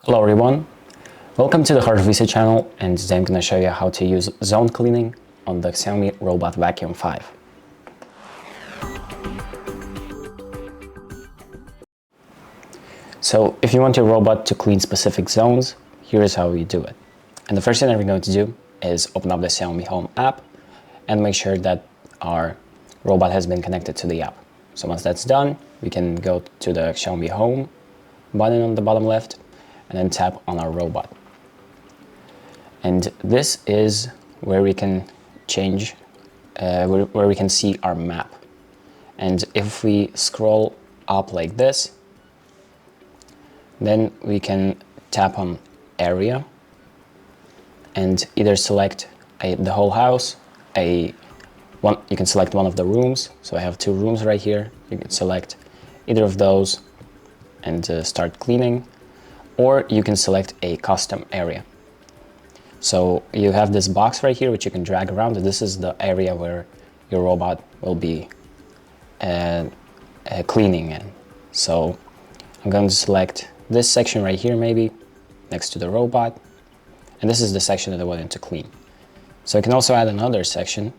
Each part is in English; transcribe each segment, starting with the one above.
Hello everyone, welcome to the HardReset channel, and today I'm going to show you how to use zone cleaning on the Xiaomi Robot Vacuum 5. So if you want your robot to clean specific zones, here's how you do it. And the first thing that we're going to do is open up the Xiaomi Home app and make sure that our robot has been connected to the app. So once that's done, we can go to the Xiaomi Home button on the bottom left and then tap on our robot. And this is where we can change, where we can see our map. And if we scroll up like this, then we can tap on area and either select the whole house, you can select one of the rooms. So I have two rooms right here. You can select either of those and start cleaning, or you can select a custom area. So you have this box right here which you can drag around, and this is the area where your robot will be cleaning in. So I'm going to select this section right here, maybe next to the robot, and this is the section that I wanted to clean. So I can also add another section.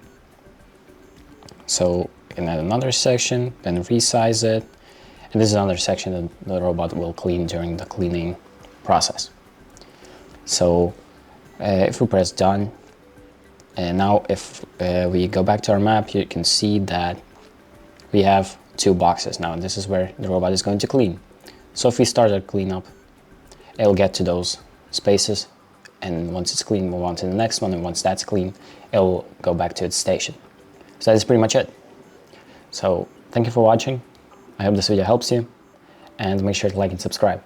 So you can add another section, then resize it, and this is another section that the robot will clean during the cleaning process. So if we press done, and now if we go back to our map, you can see that we have two boxes now, and this is where the robot is going to clean. So if we start our cleanup, it'll get to those spaces, and once it's clean, move on to the next one, and once that's clean, it'll go back to its station. So that's pretty much it. So thank you for watching. I hope this video helps you, and make sure to like and subscribe.